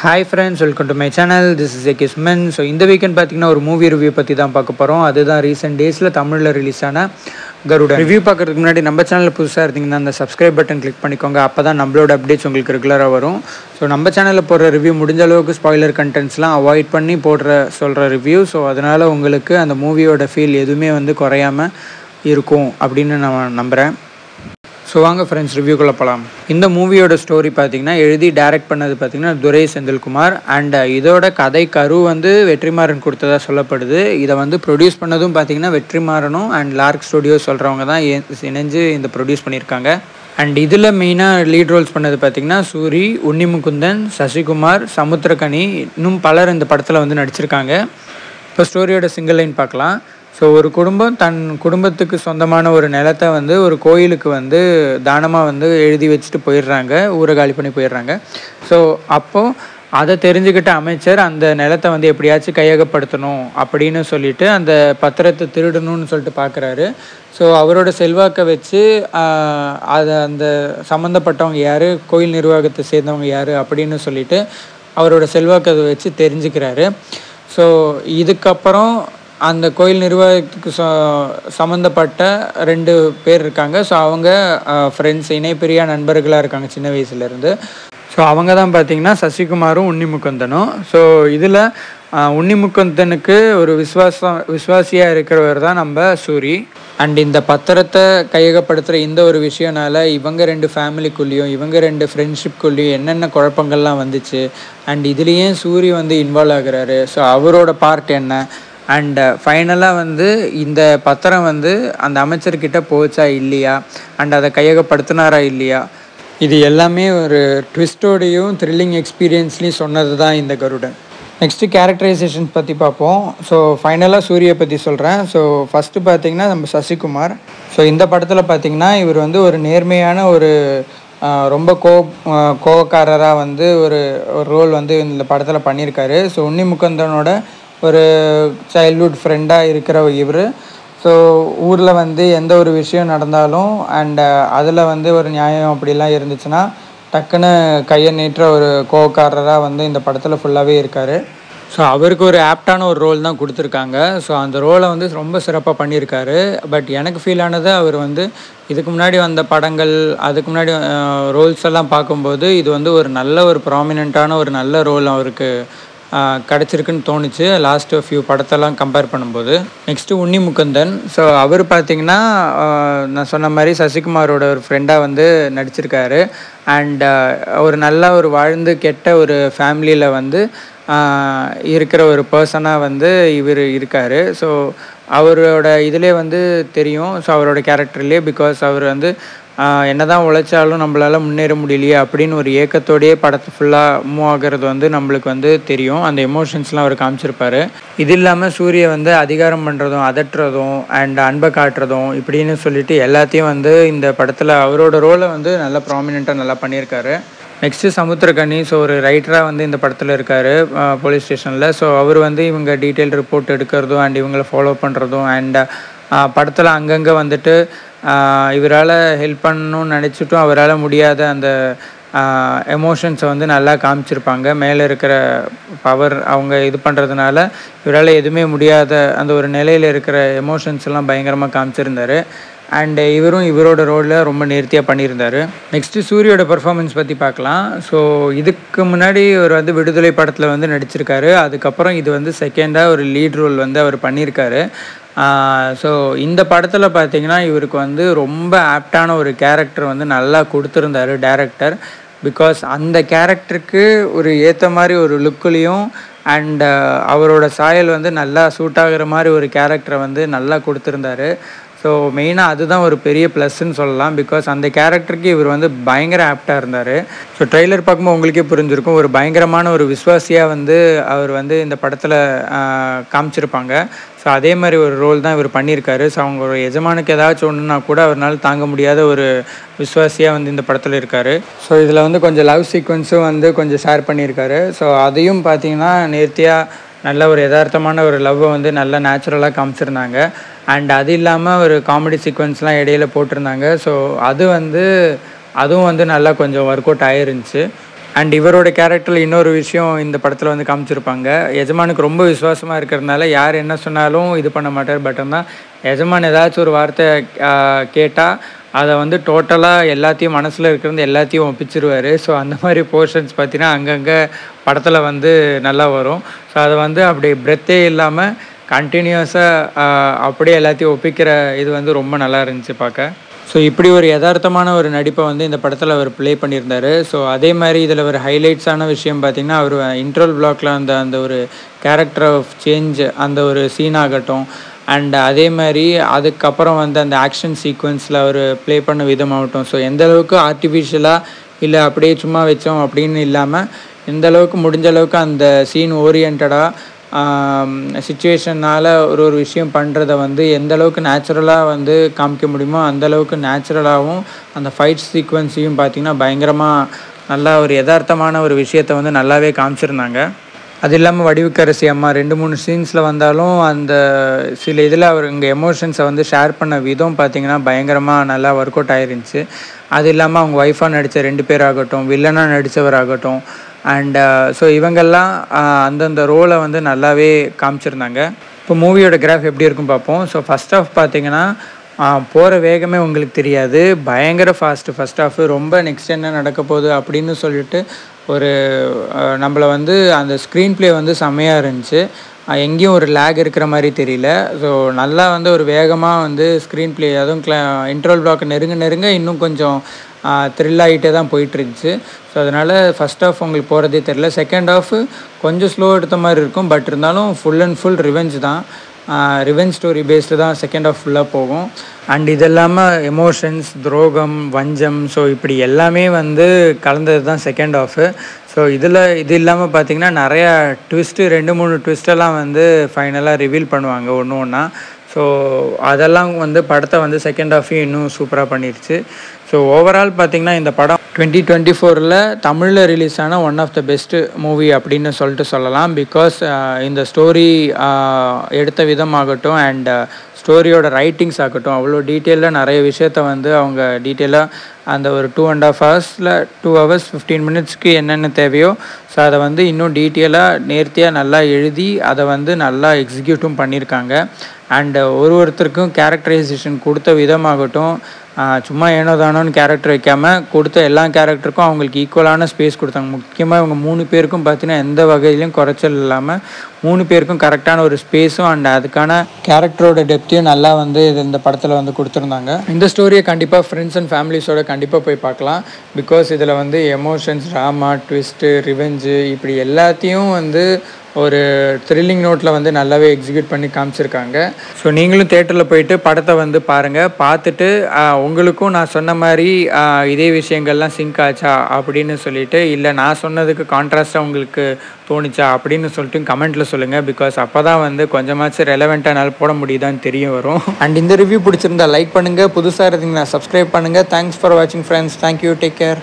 Hi friends, welcome to my channel. This is AK Suman. So இந்த weekend பார்த்தீங்கன்னா ஒரு movie review பற்றி தான் பார்க்க போகிறோம். அதுதான் ரீசெண்ட் டேஸில் தமிழில் ரிலீஸ் ஆன கருடன். ரிவ்யூ பார்க்குறதுக்கு முன்னாடி நம்ம சேனலில் புதுசாக இருந்தீங்கன்னா அந்த சப்ஸ்கிரைப் பட்டன் கிளிக் பண்ணிக்கோங்க. அப்போ தான் நம்மளோட அப்டேட்ஸ் உங்களுக்கு ரெகுலராக வரும். ஸோ நம்ம சேனலில் போடுற ரிவ்யூ முடிஞ்ச அளவுக்கு ஸ்பாய்லர் கண்டென்ட்ஸ்லாம் அவாய்ட் பண்ணி சொல்கிற ரிவ்யூ. ஸோ அதனால் உங்களுக்கு அந்த மூவியோட ஃபீல் எதுவுமே குறையாமல் இருக்கும் அப்படின்னு நான் நம்புகிறேன். ஸோ வாங்க ஃப்ரெண்ட்ஸ் ரிவ்யூக்குள்ளே போகலாம். இந்த மூவியோட ஸ்டோரி பார்த்திங்கன்னா எழுதி டைரக்ட் பண்ணது பார்த்திங்கன்னா துரை செந்தில்குமார். அண்ட் இதோட கதை கரு வெற்றிமாறன் கொடுத்ததாக சொல்லப்படுது. இதை ப்ரொடியூஸ் பண்ணதும் பார்த்திங்கன்னா வெற்றிமாறனும் அண்ட் லார்க் ஸ்டுடியோ சொல்கிறவங்க தான் இணைஞ்சு இந்த ப்ரொடியூஸ் பண்ணியிருக்காங்க. அண்ட் இதில் மெயினாக லீட் ரோல்ஸ் பண்ணது பார்த்திங்கன்னா சூரி, உன்னிமுகுந்தன், சசிகுமார், சமுத்திரகனி, இன்னும் பலர் இந்த படத்தில் நடிச்சிருக்காங்க. இப்போ ஸ்டோரியோட சிங்கிள் லைன் பார்க்கலாம். ஸோ ஒரு குடும்பம் தன் குடும்பத்துக்கு சொந்தமான ஒரு நிலத்தை ஒரு கோயிலுக்கு தானமாக எழுதி வச்சுட்டு போயிடுறாங்க, ஊரை காலி பண்ணி போயிடுறாங்க. ஸோ அப்போது அதை தெரிஞ்சுக்கிட்ட அமைச்சர் அந்த நிலத்தை எப்படியாச்சும் கையகப்படுத்தணும் அப்படின்னு சொல்லிட்டு அந்த பத்திரத்தை திருடணும்னு சொல்லிட்டு பார்க்குறாரு. ஸோ அவரோட செல்வாக்கை வச்சு அதை அந்த சம்மந்தப்பட்டவங்க யார், கோயில் நிர்வாகத்தை சேர்ந்தவங்க யார் அப்படின்னு சொல்லிட்டு அவரோட செல்வாக்கை வச்சு தெரிஞ்சுக்கிறாரு. ஸோ இதுக்கப்புறம் அந்த கோயில் நிர்வாகத்துக்கு சம்மந்தப்பட்ட 2 பேர் இருக்காங்க. ஸோ அவங்க ஃப்ரெண்ட்ஸ், இணைப்பிரியா நண்பர்களாக இருக்காங்க சின்ன வயசுலேருந்து. ஸோ அவங்க தான் பார்த்திங்கன்னா சசிகுமாரும் உன்னிமுகுந்தனும். ஸோ இதில் உன்னிமுகுந்தனுக்கு ஒரு விசுவாசியாக இருக்கிறவர் தான் நம்ம சூரி. அண்ட் இந்த பத்திரத்தை கையகப்படுத்துகிற இந்த ஒரு விஷயனால இவங்க 2 ஃபேமிலிக்குள்ளேயும் இவங்க 2 ஃப்ரெண்ட்ஷிப்குள்ளேயும் என்னென்ன குழப்பங்கள்லாம் வந்துச்சு, அண்ட் இதுலேயும் சூரி இன்வால்வ் ஆகுறாரு. ஸோ அவரோட பார்ட் என்ன, அண்ட் ஃபைனலாக இந்த பத்திரம் அந்த அமைச்சர்கிட்ட போச்சா இல்லையா, அண்ட் அதை கையகப்படுத்தினாரா இல்லையா, இது எல்லாமே ஒரு ட்விஸ்டோடையும் த்ரில்லிங் எக்ஸ்பீரியன்ஸ்லேயும் சொன்னது தான் இந்த கருடன். நெக்ஸ்ட்டு கேரக்டரைசேஷன்ஸ் பற்றி பார்ப்போம். ஸோ ஃபைனலாக சூரியை பற்றி சொல்கிறேன். ஸோ ஃபஸ்ட்டு பார்த்திங்கன்னா நம்ம சசிகுமார். ஸோ இந்த படத்தில் பார்த்திங்கன்னா இவர் ஒரு நேர்மையான ஒரு ரொம்ப கோவக்காரராக ஒரு ரோல் இந்த படத்தில் பண்ணியிருக்காரு. ஸோ உன்னிமுகுந்தனோட ஒரு சைல்ட்ஹுட் ஃப்ரெண்டாக இருக்கிற இவர். ஸோ ஊரில் எந்த ஒரு விஷயம் நடந்தாலும் அண்ட் அதில் ஒரு நியாயம் அப்படிலாம் இருந்துச்சுன்னா டக்குன்னு கையை நீட்டுற ஒரு கோவக்காரராக இந்த படத்தில் ஃபுல்லாகவே இருக்கார். ஸோ அவருக்கு ஒரு ஆப்டான ஒரு ரோல் தான் கொடுத்துருக்காங்க. ஸோ அந்த ரோலை ரொம்ப சிறப்பாக பண்ணியிருக்காரு. பட் எனக்கு ஃபீல் ஆனது அவர் இதுக்கு முன்னாடி வந்த படங்கள், அதுக்கு முன்னாடி ரோல்ஸ் எல்லாம் பார்க்கும்போது இது ஒரு நல்ல ஒரு ப்ராமினெண்ட்டான ஒரு நல்ல ரோல் அவருக்கு கிடச்சிருக்குன்னு தோணுச்சு லாஸ்ட்டு ஃபியூ படத்தெல்லாம் கம்பேர் பண்ணும்போது. நெக்ஸ்ட்டு உன்னிமுகுந்தன். ஸோ அவர் பார்த்திங்கன்னா நான் சொன்ன மாதிரி சசிகுமாரோட ஒரு ஃப்ரெண்டாக நடிச்சிருக்காரு. அண்ட் ஒரு நல்ல ஒரு வாழ்ந்து கெட்ட ஒரு ஃபேமிலியில் இருக்கிற ஒரு பர்சனாக இவர் இருக்கார். ஸோ அவரோட இதிலே தெரியும். ஸோ அவரோட கேரக்டர்லேயே பிகாஸ் அவர் என்ன தான் உழைச்சாலும் நம்மளால் முன்னேற முடியலையே அப்படின்னு ஒரு ஏக்கத்தோடையே படத்தை ஃபுல்லாக மூவ் ஆகிறது நம்மளுக்கு தெரியும். அந்த எமோஷன்ஸ்லாம் அவர் காமிச்சிருப்பார். இது இல்லாமல் சூரிய அதிகாரம் பண்ணுறதும் அதட்டுறதும் அண்ட் அன்பை காட்டுறதும் இப்படின்னு சொல்லிட்டு எல்லாத்தையும் இந்த படத்தில் அவரோட ரோலை நல்லா ப்ராமினெண்ட்டாக நல்லா பண்ணியிருக்காரு. நெக்ஸ்ட்டு சமுத்திரகனி. ஸோ ஒரு ரைட்டராக இந்த படத்தில் இருக்கார் போலீஸ் ஸ்டேஷனில். ஸோ அவர் இவங்க டீட்டெயில் ரிப்போர்ட் எடுக்கிறதும் அண்ட் இவங்களை ஃபாலோ பண்ணுறதும் அண்ட் படத்தில் அங்கங்கே இவரால் ஹெல்ப் பண்ணணும்னு நினச்சிட்டும் அவரால் முடியாத அந்த எமோஷன்ஸை நல்லா காமிச்சிருப்பாங்க. மேலே இருக்கிற பவர் அவங்க இது பண்ணுறதுனால இவரால் எதுவுமே முடியாத அந்த ஒரு நிலையில் இருக்கிற எமோஷன்ஸ் எல்லாம் பயங்கரமாக காமிச்சிருந்தார். அண்டு இவரோட ரோலில் ரொம்ப நேர்த்தியாக பண்ணியிருந்தார். நெக்ஸ்ட்டு சூரியோட பர்ஃபார்மன்ஸ் பற்றி பார்க்கலாம். ஸோ இதுக்கு முன்னாடி அவர் விடுதலை படத்தில் நடிச்சிருக்காரு. அதுக்கப்புறம் இது செகண்டாக ஒரு லீட் ரோல் அவர் பண்ணியிருக்காரு. ஸோ இந்த படத்தில் பார்த்திங்கன்னா இவருக்கு ரொம்ப ஆப்டான ஒரு கேரக்டர் நல்லா கொடுத்துருந்தாரு டைரக்டர். பிகாஸ் அந்த கேரக்டருக்கு ஒரு ஏற்ற மாதிரி ஒரு லுக்குலேயும் அண்ட் அவரோட சாயல் நல்லா சூட் ஆகிற மாதிரி ஒரு கேரக்டரை நல்லா கொடுத்துருந்தாரு. ஸோ மெயினாக அதுதான் ஒரு பெரிய ப்ளஸ்ன்னு சொல்லலாம். பிகாஸ் அந்த கேரக்டருக்கு இவர் பயங்கர ஆப்டாக இருந்தார். ஸோ ட்ரெய்லர் பார்க்கும்போது உங்களுக்கே புரிஞ்சிருக்கும், ஒரு பயங்கரமான ஒரு விஸ்வாசியாக அவர் இந்த படத்தில் காமிச்சிருப்பாங்க. ஸோ அதே மாதிரி ஒரு ரோல் தான் இவர் பண்ணியிருக்காரு. ஸோ அவங்க ஒரு எஜமானுக்கு ஏதாச்சும் ஒன்றுனா கூட அவரால் தாங்க முடியாத ஒரு விஸ்வாசியாக இந்த படத்தில் இருக்கார். ஸோ இதில் கொஞ்சம் லவ் சீக்வன்ஸும் கொஞ்சம் ஷேர் பண்ணியிருக்காரு. ஸோ அதையும் பார்த்திங்கன்னா நேர்த்தியாக நல்ல ஒரு யதார்த்தமான ஒரு லவ்வை நல்லா நேச்சுரலாக காமிச்சிருந்தாங்க. அண்ட் அது இல்லாமல் ஒரு காமெடி சீக்வன்ஸ்லாம் இடையில போட்டிருந்தாங்க. ஸோ அதுவும் நல்லா கொஞ்சம் ஒர்க் அவுட் ஆகிருந்துச்சு. அண்ட் இவரோட கேரக்டரில் இன்னொரு விஷயம் இந்த படத்தில் வந்து காமிச்சிருப்பாங்க. எஜமானுக்கு ரொம்ப விசுவாசமாக இருக்கிறதுனால யார் என்ன சொன்னாலும் இது பண்ண மாட்டார். பட் ஆனால் எஜமான் ஏதாச்சும் ஒரு வார்த்தை கேட்டால் அதை வந்து டோட்டலாக எல்லாத்தையும் மனசில் இருக்கிறது எல்லாத்தையும் ஒப்பிச்சிருவார். ஸோ அந்த மாதிரி போர்ஷன்ஸ் பார்த்தீங்கன்னா அங்கங்கே படத்தில் வந்து நல்லா வரும். ஸோ அதை வந்து அப்படி பிரெத்தே இல்லாமல் கண்டினியூஸாக அப்படியே எல்லாத்தையும் ஒப்பிக்கிற இது வந்து ரொம்ப நல்லா இருந்துச்சு பார்க்க. ஸோ இப்படி ஒரு யதார்த்தமான ஒரு நடிப்பை வந்து இந்த படத்தில் அவர் ப்ளே பண்ணியிருந்தார். ஸோ அதே மாதிரி இதில் ஒரு ஹைலைட்ஸான விஷயம் பார்த்திங்கன்னா அவர் இன்ட்ரோல் பிளாக்ல அந்த ஒரு கேரக்டர் ஆஃப் சேஞ்ச் அந்த ஒரு சீன் ஆகட்டும், அண்ட் அதே மாதிரி அதுக்கப்புறம் வந்து அந்த ஆக்ஷன் சீக்வன்ஸில் அவர் ப்ளே பண்ண விதமாகட்டும். ஸோ எந்தளவுக்கு ஆர்டிஃபிஷியலாக இல்லை அப்படியே சும்மா வச்சோம் அப்படின்னு இல்லாமல் எந்தளவுக்கு முடிஞ்ச அளவுக்கு அந்த சீன் ஓரியன்டாக சிச்சுவேஷனால் ஒரு விஷயம் பண்ணுறத வந்து எந்த அளவுக்கு நேச்சுரலாக வந்து காமிக்க முடியுமோ அந்தளவுக்கு நேச்சுரலாகவும் அந்த ஃபைட் சீக்வன்ஸையும் பார்த்திங்கன்னா பயங்கரமாக நல்லா ஒரு யதார்த்தமான ஒரு விஷயத்தை வந்து நல்லாவே காமிச்சிருந்தாங்க. அது இல்லாமல் வடிவுக்கரசி அம்மா 2-3 சீன்ஸில் வந்தாலும் அந்த சில இதில் அவர் இங்கே எமோஷன்ஸை வந்து ஷேர் பண்ண விதம் பார்த்திங்கன்னா பயங்கரமாக நல்லா ஒர்க் அவுட் ஆயிருந்துச்சு. அது இல்லாமல் அவங்க ஒய்ஃபாக நடித்த 2 பேர் ஆகட்டும், வில்லனாக நடித்தவராகட்டும், அண்ட் ஸோ இவங்கெல்லாம் அந்தந்த ரோலை வந்து நல்லாவே காமிச்சிருந்தாங்க. இப்போ மூவியோட கிராஃப் எப்படி இருக்கும் பார்ப்போம். ஸோ ஃபஸ்ட் ஆஃப் பார்த்திங்கன்னா போகிற வேகமே உங்களுக்கு தெரியாது, பயங்கர ஃபாஸ்ட்டு ஃபஸ்ட் ஆஃப். ரொம்ப நெக்ஸ்ட் என்ன நடக்க போகுது அப்படின்னு சொல்லிட்டு ஒரு நம்மளை வந்து அந்த ஸ்க்ரீன் ப்ளே வந்து செம்மையாக இருந்துச்சு. எங்கேயும் ஒரு லேக் இருக்கிற மாதிரி தெரியல. ஸோ நல்லா வந்து ஒரு வேகமாக வந்து ஸ்க்ரீன் ப்ளே, அதுவும் இன்ட்ரோல் பிளாக் நெருங்க இன்னும் கொஞ்சம் த்ரில் ஆகிட்டே தான் போயிட்டுருந்துச்சு. ஸோ அதனால் ஃபஸ்ட் ஆஃப் உங்களுக்கு போகிறதே தெரில. செகண்ட் ஆஃப் கொஞ்சம் ஸ்லோ எடுத்த மாதிரி இருக்கும், பட் இருந்தாலும் ஃபுல் அண்ட் ஃபுல் ரிவெஞ்ச் தான், ரிவெஞ்ச் ஸ்டோரி பேஸ்டு தான் செகண்ட் ஆஃப் ஃபுல்லாக போகும். அண்ட் இது இல்லாமல் எமோஷன்ஸ், துரோகம், வஞ்சம், ஸோ இப்படி எல்லாமே வந்து கலந்தது தான் செகண்ட் ஆஃபு. ஸோ இது இல்லாமல் பார்த்திங்கன்னா நிறையா ட்விஸ்ட்டு 2-3 ட்விஸ்டெல்லாம் வந்து ஃபைனலாக ரிவீல் பண்ணுவாங்க ஒன்று ஒன்றா. ஸோ அதெல்லாம் வந்து படத்தை வந்து செகண்ட் ஆஃபையும் இன்னும் சூப்பராக பண்ணிடுச்சு. ஸோ ஓவரால் பார்த்திங்கன்னா இந்த படம் 2024 தமிழில் ரிலீஸ் ஆன one of the best movie அப்படின்னு சொல்லலாம். பிகாஸ் இந்த ஸ்டோரி எடுத்த விதமாகட்டும் அண்ட் ஸ்டோரியோட ரைட்டிங்ஸ் ஆகட்டும் அவ்வளோ டீட்டெயிலாக நிறைய விஷயத்த வந்து அவங்க டீட்டெயிலாக அந்த ஒரு 2.5 ஹவர்ஸில் 2 hours 15 minutes என்னென்ன தேவையோ ஸோ அதை வந்து இன்னும் டீட்டெயிலாக நேர்த்தியாக நல்லா எழுதி அதை வந்து நல்லா எக்ஸிக்யூட்டும் பண்ணியிருக்காங்க. அண்ட் ஒருத்தருக்கும் கேரக்டரைசேஷன் கொடுத்த விதமாகட்டும், சும்மா ஏனோ தானோன்னு கேரக்டர் வைக்காமல் கொடுத்த எல்லா கேரக்டருக்கும் அவங்களுக்கு ஈக்குவலான ஸ்பேஸ் கொடுத்தாங்க. முக்கியமாக இவங்க 3 பேருக்கும் பார்த்தீங்கன்னா எந்த வகையிலையும் குறைச்சல் இல்லாமல் 3 பேருக்கும் கரெக்டான ஒரு ஸ்பேஸும் அண்ட் அதுக்கான கேரக்டரோட டெப்த்தையும் நல்லா வந்து இந்த படத்தில் வந்து கொடுத்துருந்தாங்க. இந்த ஸ்டோரியை கண்டிப்பாக ஃப்ரெண்ட்ஸ் அண்ட் ஃபேமிலிஸோட கண்டிப்பாக போய் பார்க்கலாம். பிகாஸ் இதில் வந்து எமோஷன்ஸ், ட்ராமா, ட்விஸ்ட்டு, ரிவெஞ்சு இப்படி எல்லாத்தையும் வந்து ஒரு த்ரில்லிங் நோட்டில் வந்து நல்லாவே எக்ஸிக்யூட் பண்ணி காமிச்சிருக்காங்க. ஸோ நீங்களும் தேட்டரில் போயிட்டு படத்தை வந்து பாருங்கள். பார்த்துட்டு உங்களுக்கும் நான் சொன்ன மாதிரி இதே விஷயங்கள்லாம் சிங்க் ஆச்சா அப்படின்னு சொல்லிட்டு, இல்லை நான் சொன்னதுக்கு கான்ட்ராஸ்ட்டாக உங்களுக்கு தோணுச்சா அப்படின்னு சொல்லிட்டு கமெண்ட்டில் சொல்லுங்கள். பிகாஸ் அப்போ தான் வந்து கொஞ்சமாச்சும் ரெலவெண்ட்டாக என்னால் போட முடியுதான்னு தெரிய வரும். அண்ட் இந்த ரிவ்யூ பிடிச்சிருந்தா லைக் பண்ணுங்கள், புதுசாக இருந்தீங்கன்னா சப்ஸ்கிரைப் பண்ணுங்கள். தேங்க்ஸ் ஃபார் வாட்சிங் ஃப்ரெண்ட்ஸ். Thank you, take care.